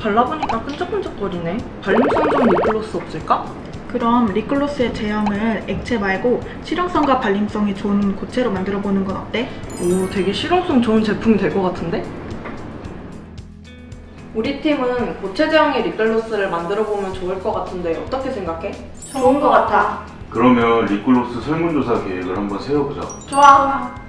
발라보니까 끈적끈적거리네. 발림성 좋은 립글로스 없을까? 그럼 립글로스의 제형을 액체 말고 실용성과 발림성이 좋은 고체로 만들어보는 건 어때? 오, 되게 실용성 좋은 제품이 될 것 같은데? 우리 팀은 고체 제형의 립글로스를 만들어보면 좋을 것 같은데 어떻게 생각해? 좋은 것 같아. 그러면 립글로스 설문조사 계획을 한번 세워보자. 좋아.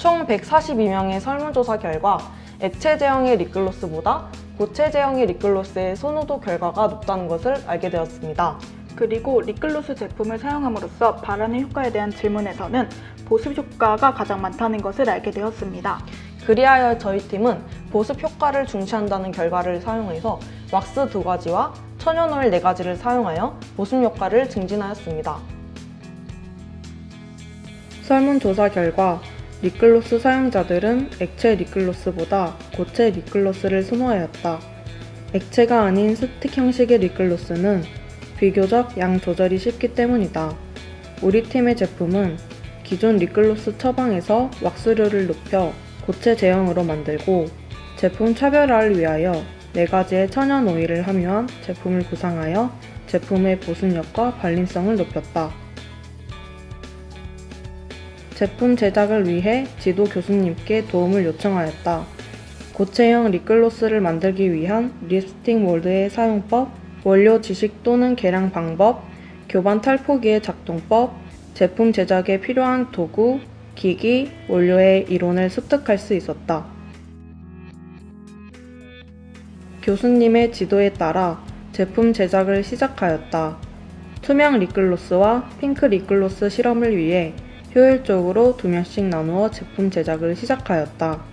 총 142명의 설문조사 결과 액체 제형의 립글로스보다 고체 제형의 립글로스의 선호도 결과가 높다는 것을 알게 되었습니다. 그리고 립글로스 제품을 사용함으로써 발하는 효과에 대한 질문에서는 보습 효과가 가장 많다는 것을 알게 되었습니다. 그리하여 저희 팀은 보습 효과를 중시한다는 결과를 사용해서 왁스 2가지와 천연 오일 4가지를 사용하여 보습 효과를 증진하였습니다. 설문조사 결과 립글로스 사용자들은 액체 립글로스보다 고체 립글로스를 선호하였다. 액체가 아닌 스틱 형식의 립글로스는 비교적 양 조절이 쉽기 때문이다. 우리 팀의 제품은 기존 립글로스 처방에서 왁스류를 높여 고체 제형으로 만들고 제품 차별화를 위하여 4가지의 천연 오일을 함유한 제품을 구상하여 제품의 보습력과 발림성을 높였다. 제품 제작을 위해 지도 교수님께 도움을 요청하였다. 고체형 립글로스를 만들기 위한 립스틱 몰드의 사용법, 원료 지식 또는 계량 방법, 교반 탈포기의 작동법, 제품 제작에 필요한 도구, 기기, 원료의 이론을 습득할 수 있었다. 교수님의 지도에 따라 제품 제작을 시작하였다. 투명 립글로스와 핑크 립글로스 실험을 위해 효율적으로 2면씩 나누어 제품 제작을 시작하였다.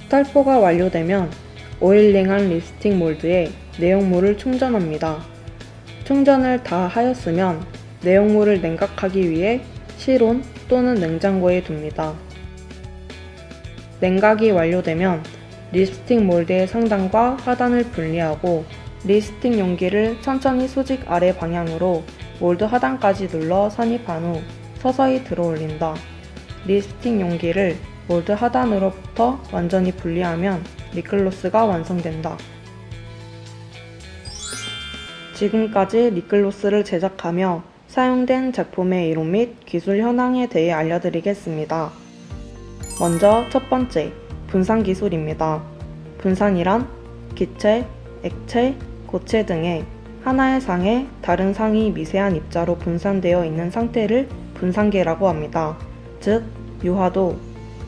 탈포가 완료되면 오일링한 립스틱 몰드에 내용물을 충전합니다. 충전을 다 하였으면 내용물을 냉각하기 위해 실온 또는 냉장고에 둡니다. 냉각이 완료되면 립스틱 몰드의 상단과 하단을 분리하고 립스틱 용기를 천천히 수직 아래 방향으로 몰드 하단까지 눌러 산입한 후 서서히 들어올린다. 립스틱 용기를 몰드 하단으로부터 완전히 분리하면 립글로스가 완성된다. 지금까지 립글로스를 제작하며 사용된 제품의 이론 및 기술 현황에 대해 알려드리겠습니다. 먼저 첫 번째, 분산 기술입니다. 분산이란 기체, 액체, 고체 등의 하나의 상에 다른 상이 미세한 입자로 분산되어 있는 상태를 분산계라고 합니다. 즉, 유화도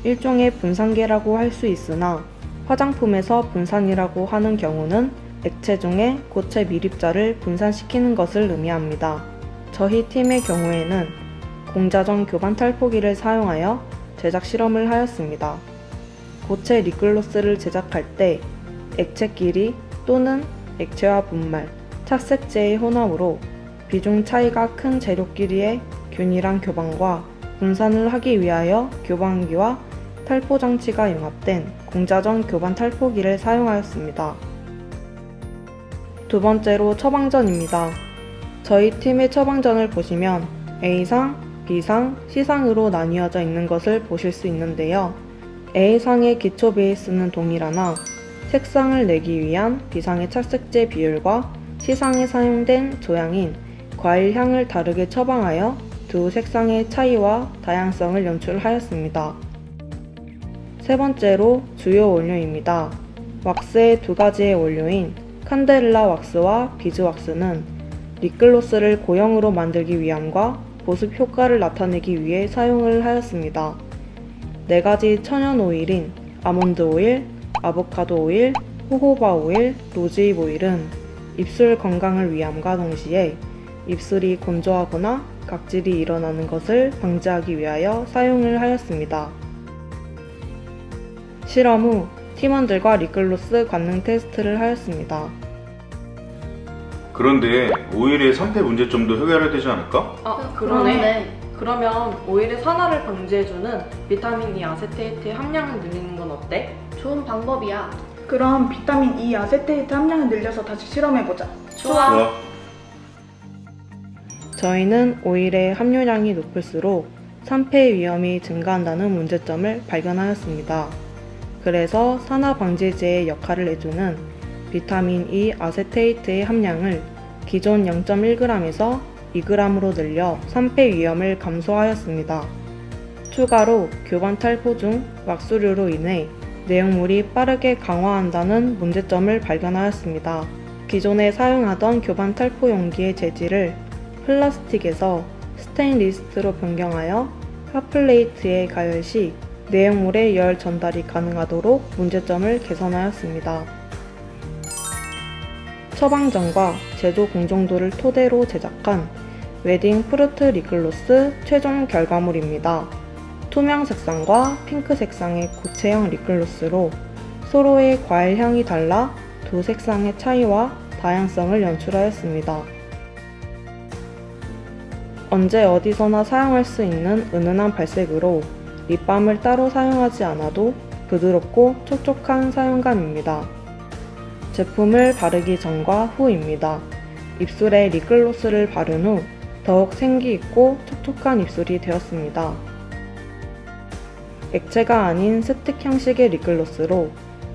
일종의 분산계라고 할 수 있으나 화장품에서 분산이라고 하는 경우는 액체 중에 고체 밀입자를 분산시키는 것을 의미합니다. 저희 팀의 경우에는 공자전 교반 탈포기를 사용하여 제작 실험을 하였습니다. 고체 립글로스를 제작할 때 액체끼리 또는 액체와 분말, 착색제의 혼합으로 비중 차이가 큰 재료끼리의 균일한 교반과 분산을 하기 위하여 교반기와 탈포 장치가 융합된 공자전 교반 탈포기를 사용하였습니다. 두 번째로 처방전입니다. 저희 팀의 처방전을 보시면 A상, B상, C상으로 나뉘어져 있는 것을 보실 수 있는데요. A상의 기초 베이스는 동일하나 색상을 내기 위한 B상의 착색제 비율과 C상에 사용된 조향인 과일 향을 다르게 처방하여 두 색상의 차이와 다양성을 연출하였습니다. 세 번째로 주요 원료입니다. 왁스의 2가지의 원료인 칸데릴라 왁스와 비즈 왁스는 립글로스를 고형으로 만들기 위함과 보습 효과를 나타내기 위해 사용을 하였습니다. 4가지 천연 오일인 아몬드 오일, 아보카도 오일, 호호바 오일, 로즈잎 오일은 입술 건강을 위함과 동시에 입술이 건조하거나 각질이 일어나는 것을 방지하기 위하여 사용을 하였습니다. 실험 후 팀원들과 립글로스 관능 테스트를 하였습니다. 그런데 오일의 산패 문제점도 해결해야 되지 않을까? 그러네. 그러면 오일의 산화를 방지해주는 비타민 E 아세테이트의 함량을 늘리는 건 어때? 좋은 방법이야. 그럼 비타민 E 아세테이트 함량을 늘려서 다시 실험해보자. 좋아. 저희는 오일의 함유량이 높을수록 산패 위험이 증가한다는 문제점을 발견하였습니다. 그래서 산화 방지제의 역할을 해주는 비타민 E 아세테이트의 함량을 기존 0.1g에서 2g으로 늘려 산패 위험을 감소하였습니다. 추가로 교반 탈포 중 왁스류로 인해 내용물이 빠르게 강화한다는 문제점을 발견하였습니다. 기존에 사용하던 교반 탈포 용기의 재질을 플라스틱에서 스테인리스로 변경하여 핫플레이트에 가열 시 내용물의 열 전달이 가능하도록 문제점을 개선하였습니다. 처방전과 제조 공정도를 토대로 제작한 웨딩 프루트 립글로스 최종 결과물입니다. 투명 색상과 핑크 색상의 고체형 립글로스로 서로의 과일 향이 달라 두 색상의 차이와 다양성을 연출하였습니다. 언제 어디서나 사용할 수 있는 은은한 발색으로 립밤을 따로 사용하지 않아도 부드럽고 촉촉한 사용감입니다. 제품을 바르기 전과 후입니다. 입술에 립글로스를 바른 후 더욱 생기 있고 촉촉한 입술이 되었습니다. 액체가 아닌 스틱 형식의 립글로스로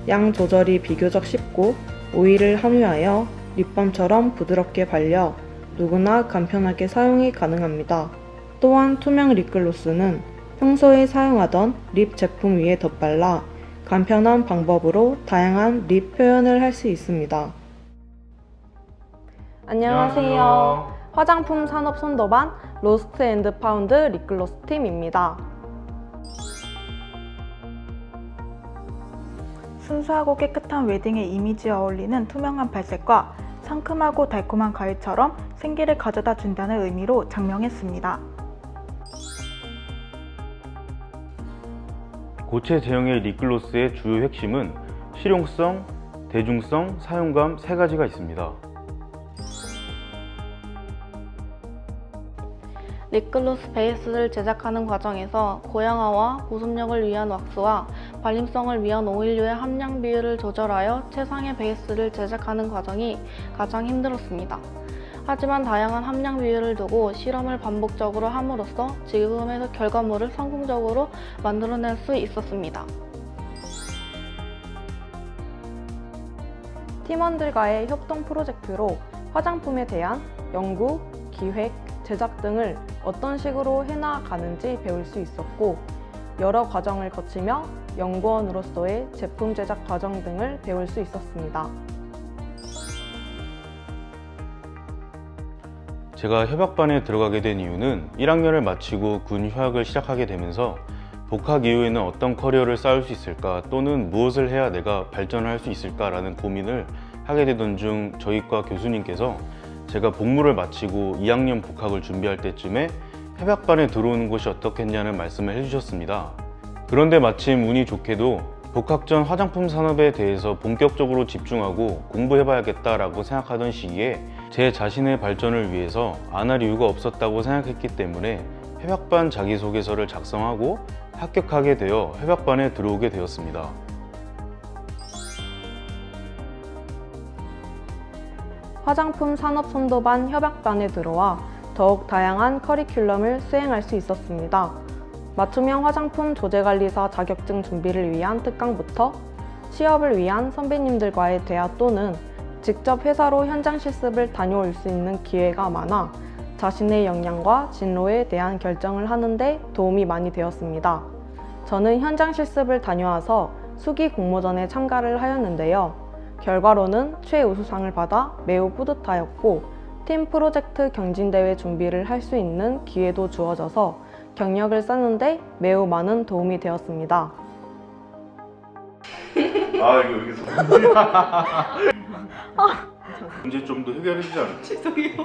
양 조절이 비교적 쉽고 오일을 함유하여 립밤처럼 부드럽게 발려 누구나 간편하게 사용이 가능합니다. 또한 투명 립글로스는 평소에 사용하던 립 제품 위에 덧발라 간편한 방법으로 다양한 립 표현을 할 수 있습니다. 안녕하세요. 화장품 산업 선도반 로스트 앤드 파운드 립글로스 팀입니다. 순수하고 깨끗한 웨딩의 이미지에 어울리는 투명한 발색과 상큼하고 달콤한 과일처럼 생기를 가져다 준다는 의미로 장명했습니다. 고체 제형의 립글로스의 주요 핵심은 실용성, 대중성, 사용감 세 가지가 있습니다. 립글로스 베이스를 제작하는 과정에서 고양화와 보습력을 위한 왁스와 발림성을 위한 오일류의 함량 비율을 조절하여 최상의 베이스를 제작하는 과정이 가장 힘들었습니다. 하지만 다양한 함량 비율을 두고 실험을 반복적으로 함으로써 지금의 결과물을 성공적으로 만들어낼 수 있었습니다. 팀원들과의 협동 프로젝트로 화장품에 대한 연구, 기획, 제작 등을 어떤 식으로 해나가는지 배울 수 있었고, 여러 과정을 거치며 연구원으로서의 제품 제작 과정 등을 배울 수 있었습니다. 제가 협약반에 들어가게 된 이유는 1학년을 마치고 군 휴학을 시작하게 되면서 복학 이후에는 어떤 커리어를 쌓을 수 있을까, 또는 무엇을 해야 내가 발전을 할 수 있을까라는 고민을 하게 되던 중 저희과 교수님께서 제가 복무를 마치고 2학년 복학을 준비할 때쯤에 협약반에 들어오는 것이 어떻겠냐는 말씀을 해주셨습니다. 그런데 마침 운이 좋게도 복학 전 화장품 산업에 대해서 본격적으로 집중하고 공부해봐야겠다라고 생각하던 시기에 제 자신의 발전을 위해서 안 할 이유가 없었다고 생각했기 때문에 협약반 자기소개서를 작성하고 합격하게 되어 협약반에 들어오게 되었습니다. 화장품 산업 선도반 협약반에 들어와 더욱 다양한 커리큘럼을 수행할 수 있었습니다. 맞춤형 화장품 조제관리사 자격증 준비를 위한 특강부터 취업을 위한 선배님들과의 대화 또는 직접 회사로 현장 실습을 다녀올 수 있는 기회가 많아 자신의 역량과 진로에 대한 결정을 하는 데 도움이 많이 되었습니다. 저는 현장 실습을 다녀와서 수기 공모전에 참가를 하였는데요. 결과로는 최우수상을 받아 매우 뿌듯하였고, 팀 프로젝트 경진대회 준비를 할 수 있는 기회도 주어져서 경력을 쌓는 데 매우 많은 도움이 되었습니다. 아 이거 여기서 문제 좀 더 해결해주지 않을까? 죄송해요.